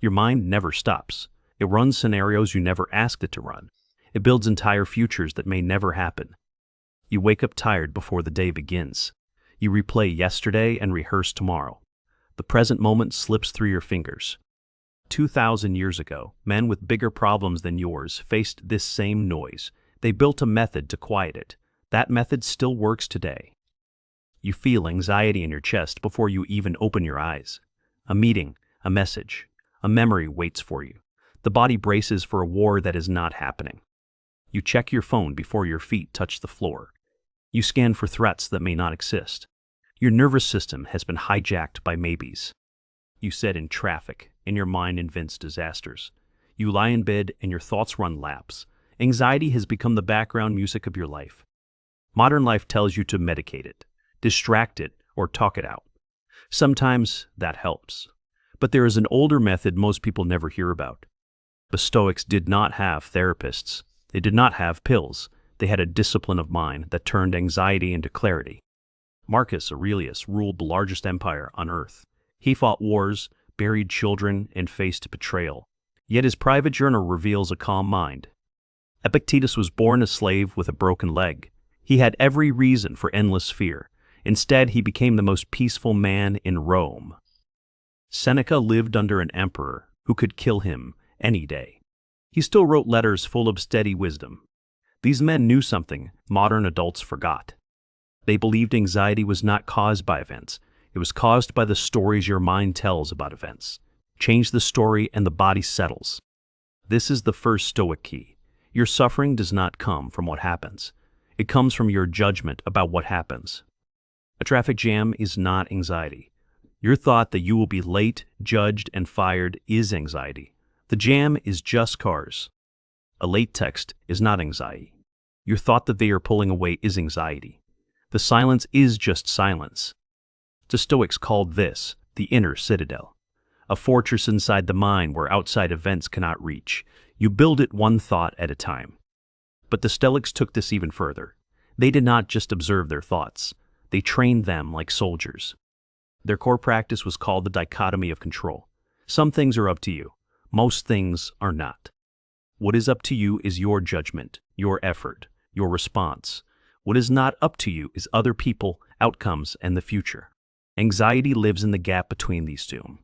Your mind never stops. It runs scenarios you never asked it to run. It builds entire futures that may never happen. You wake up tired before the day begins. You replay yesterday and rehearse tomorrow. The present moment slips through your fingers. 2,000 years ago, men with bigger problems than yours faced this same noise. They built a method to quiet it. That method still works today. You feel anxiety in your chest before you even open your eyes. A meeting, a message, a memory waits for you. The body braces for a war that is not happening. You check your phone before your feet touch the floor. You scan for threats that may not exist. Your nervous system has been hijacked by maybes. You sit in traffic, and your mind invents disasters. You lie in bed, and your thoughts run laps. Anxiety has become the background music of your life. Modern life tells you to medicate it, distract it, or talk it out. Sometimes that helps. But there is an older method most people never hear about. The Stoics did not have therapists. They did not have pills. They had a discipline of mind that turned anxiety into clarity. Marcus Aurelius ruled the largest empire on earth. He fought wars, buried children, and faced betrayal. Yet his private journal reveals a calm mind. Epictetus was born a slave with a broken leg. He had every reason for endless fear. Instead, he became the most peaceful man in Rome. Seneca lived under an emperor who could kill him any day. He still wrote letters full of steady wisdom. These men knew something modern adults forgot. They believed anxiety was not caused by events. It was caused by the stories your mind tells about events. Change the story and the body settles. This is the first Stoic key. Your suffering does not come from what happens. It comes from your judgment about what happens. A traffic jam is not anxiety. Your thought that you will be late, judged, and fired is anxiety. The jam is just cars. A late text is not anxiety. Your thought that they are pulling away is anxiety. The silence is just silence. The Stoics called this the inner citadel, a fortress inside the mind where outside events cannot reach. You build it one thought at a time. But the Stoics took this even further. They did not just observe their thoughts. They trained them like soldiers. Their core practice was called the dichotomy of control. Some things are up to you. Most things are not. What is up to you is your judgment, your effort, your response. What is not up to you is other people, outcomes, and the future. Anxiety lives in the gap between these two.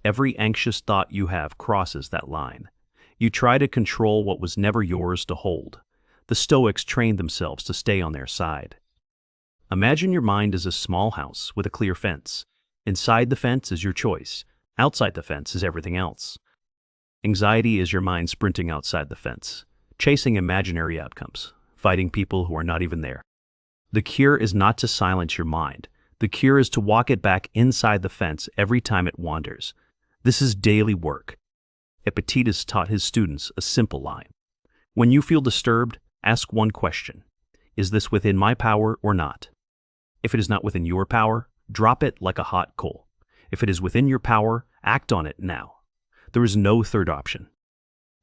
Every anxious thought you have crosses that line. You try to control what was never yours to hold. The Stoics trained themselves to stay on their side. Imagine your mind as a small house with a clear fence. Inside the fence is your choice. Outside the fence is everything else. Anxiety is your mind sprinting outside the fence, chasing imaginary outcomes, fighting people who are not even there. The cure is not to silence your mind. The cure is to walk it back inside the fence every time it wanders. This is daily work. Epictetus taught his students a simple line. When you feel disturbed, ask one question. Is this within my power or not? If it is not within your power, drop it like a hot coal. If it is within your power, act on it now. There is no third option.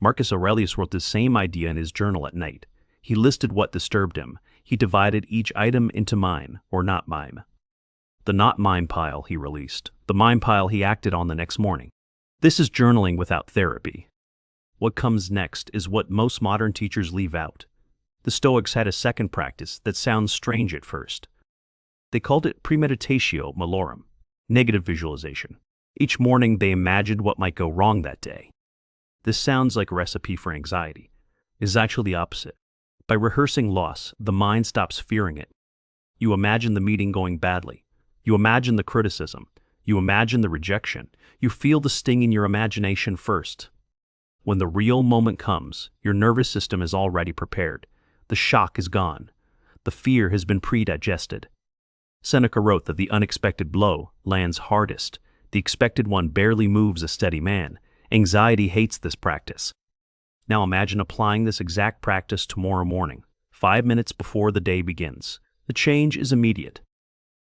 Marcus Aurelius wrote the same idea in his journal at night. He listed what disturbed him. He divided each item into mine or not mine. The not mine pile he released. The mine pile he acted on the next morning. This is journaling without therapy. What comes next is what most modern teachers leave out. The Stoics had a second practice that sounds strange at first. They called it premeditatio malorum, negative visualization. Each morning they imagined what might go wrong that day. This sounds like a recipe for anxiety. It is actually the opposite. By rehearsing loss, the mind stops fearing it. You imagine the meeting going badly. You imagine the criticism. You imagine the rejection. You feel the sting in your imagination first. When the real moment comes, your nervous system is already prepared. The shock is gone. The fear has been pre-digested. Seneca wrote that the unexpected blow lands hardest. The expected one barely moves a steady man. Anxiety hates this practice. Now imagine applying this exact practice tomorrow morning, 5 minutes before the day begins. The change is immediate.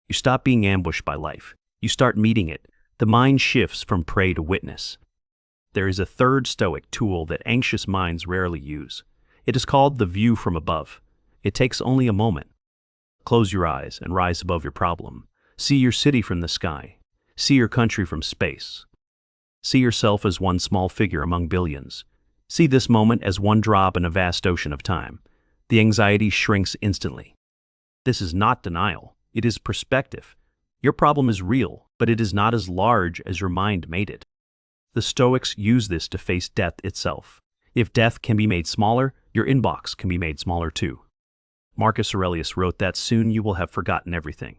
You stop being ambushed by life. You start meeting it. The mind shifts from prey to witness. There is a third Stoic tool that anxious minds rarely use. It is called the view from above. It takes only a moment. Close your eyes and rise above your problem. See your city from the sky. See your country from space. See yourself as one small figure among billions. See this moment as one drop in a vast ocean of time. The anxiety shrinks instantly. This is not denial, it is perspective. Your problem is real, but it is not as large as your mind made it. The Stoics use this to face death itself. If death can be made smaller, your inbox can be made smaller too. Marcus Aurelius wrote that soon you will have forgotten everything.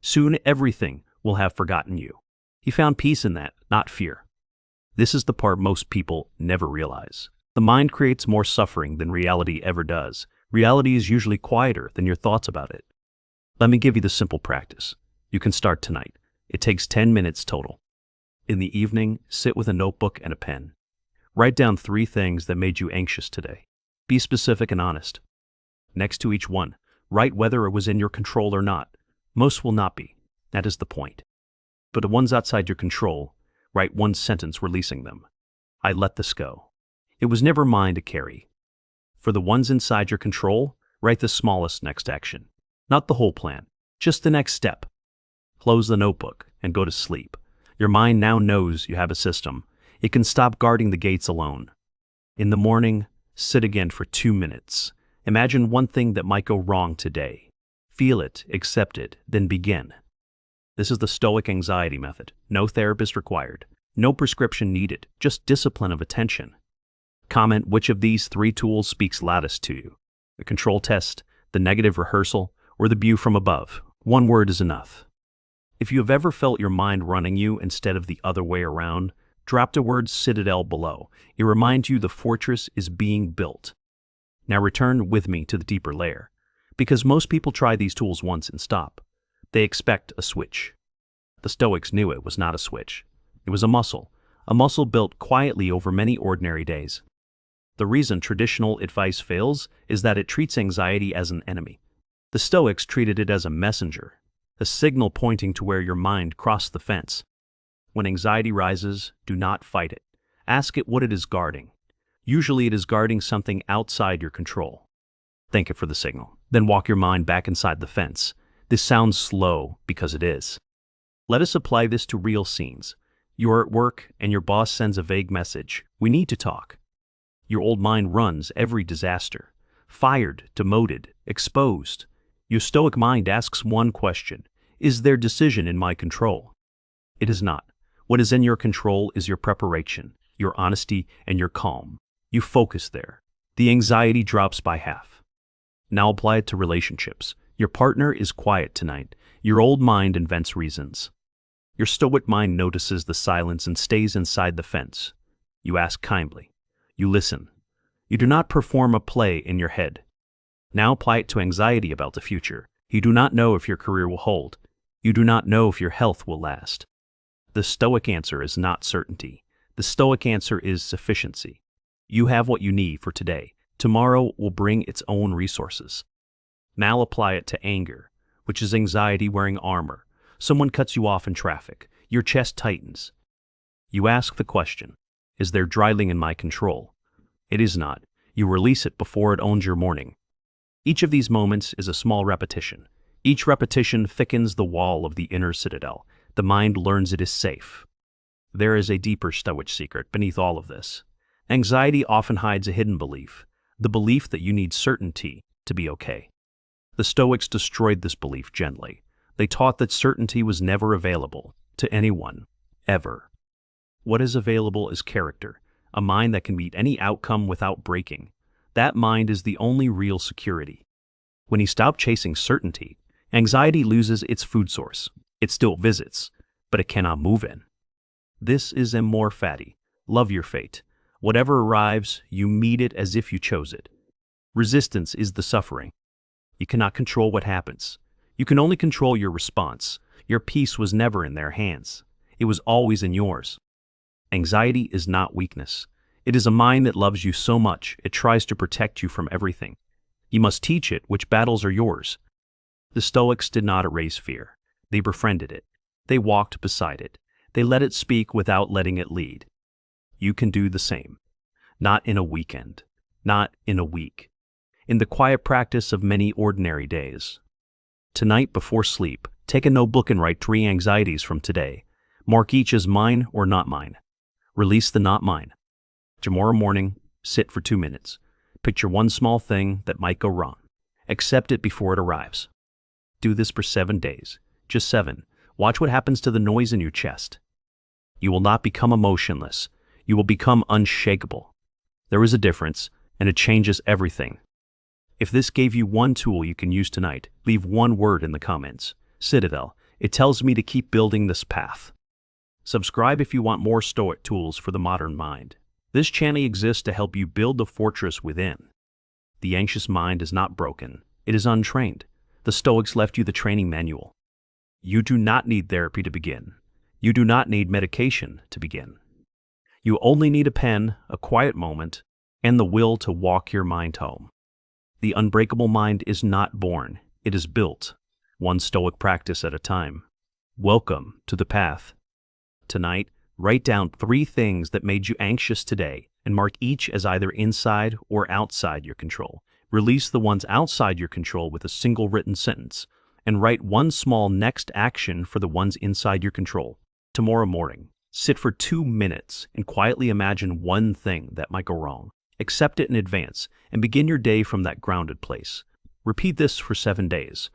Soon everything will have forgotten you. He found peace in that, not fear. This is the part most people never realize. The mind creates more suffering than reality ever does. Reality is usually quieter than your thoughts about it. Let me give you the simple practice. You can start tonight. It takes 10 minutes total. In the evening, sit with a notebook and a pen. Write down 3 things that made you anxious today. Be specific and honest. Next to each one, write whether it was in your control or not. Most will not be. That is the point. But the ones outside your control, write 1 sentence releasing them. I let this go. It was never mine to carry. For the ones inside your control, write the smallest next action. Not the whole plan, just the next step. Close the notebook and go to sleep. Your mind now knows you have a system. It can stop guarding the gates alone. In the morning, sit again for 2 minutes. Imagine one thing that might go wrong today. Feel it, accept it, then begin. This is the Stoic anxiety method. No therapist required. No prescription needed, just discipline of attention. Comment which of these 3 tools speaks loudest to you. The control test, the negative rehearsal, or the view from above. 1 word is enough. If you have ever felt your mind running you instead of the other way around, drop the word citadel below. It reminds you the fortress is being built. Now return with me to the deeper layer. Because most people try these tools once and stop. They expect a switch. The Stoics knew it was not a switch. It was a muscle built quietly over many ordinary days. The reason traditional advice fails is that it treats anxiety as an enemy. The Stoics treated it as a messenger, a signal pointing to where your mind crossed the fence. When anxiety rises, do not fight it. Ask it what it is guarding. Usually it is guarding something outside your control. Thank it for the signal. Then walk your mind back inside the fence. This sounds slow because it is. Let us apply this to real scenes. You are at work and your boss sends a vague message. We need to talk. Your old mind runs every disaster. Fired, demoted, exposed. Your Stoic mind asks one question. Is their decision in my control? It is not. What is in your control is your preparation, your honesty, and your calm. You focus there. The anxiety drops by half. Now apply it to relationships. Your partner is quiet tonight. Your old mind invents reasons. Your Stoic mind notices the silence and stays inside the fence. You ask kindly. You listen. You do not perform a play in your head. Now apply it to anxiety about the future. You do not know if your career will hold. You do not know if your health will last. The Stoic answer is not certainty. The Stoic answer is sufficiency. You have what you need for today. Tomorrow will bring its own resources. Now apply it to anger, which is anxiety wearing armor. Someone cuts you off in traffic. Your chest tightens. You ask the question, is there drilling in my control? It is not. You release it before it owns your morning. Each of these moments is a small repetition. Each repetition thickens the wall of the inner citadel. The mind learns it is safe. There is a deeper Stoic secret beneath all of this. Anxiety often hides a hidden belief, the belief that you need certainty to be okay. The Stoics destroyed this belief gently. They taught that certainty was never available to anyone, ever. What is available is character, a mind that can meet any outcome without breaking. That mind is the only real security. When you stop chasing certainty, anxiety loses its food source. It still visits, but it cannot move in. This is amor fati. Love your fate. Whatever arrives, you meet it as if you chose it. Resistance is the suffering. You cannot control what happens. You can only control your response. Your peace was never in their hands. It was always in yours. Anxiety is not weakness. It is a mind that loves you so much it tries to protect you from everything. You must teach it which battles are yours. The Stoics did not erase fear. They befriended it. They walked beside it. They let it speak without letting it lead. You can do the same. Not in a weekend. Not in a week. In the quiet practice of many ordinary days. Tonight before sleep, take a notebook and write 3 anxieties from today. Mark each as mine or not mine. Release the not mine. Tomorrow morning, sit for 2 minutes. Picture one small thing that might go wrong. Accept it before it arrives. Do this for 7 days. Just 7. Watch what happens to the noise in your chest. You will not become emotionless. You will become unshakable. There is a difference, and it changes everything. If this gave you one tool you can use tonight, leave one word in the comments. Citadel. It tells me to keep building this path. Subscribe if you want more Stoic tools for the modern mind. This channel exists to help you build the fortress within. The anxious mind is not broken. It is untrained. The Stoics left you the training manual. You do not need therapy to begin. You do not need medication to begin. You only need a pen, a quiet moment, and the will to walk your mind home. The unbreakable mind is not born. It is built, one Stoic practice at a time. Welcome to the path. Tonight, write down 3 things that made you anxious today and mark each as either inside or outside your control. Release the ones outside your control with a single written sentence, and write one small next action for the ones inside your control. Tomorrow morning, sit for 2 minutes and quietly imagine one thing that might go wrong. Accept it in advance and begin your day from that grounded place. Repeat this for 7 days.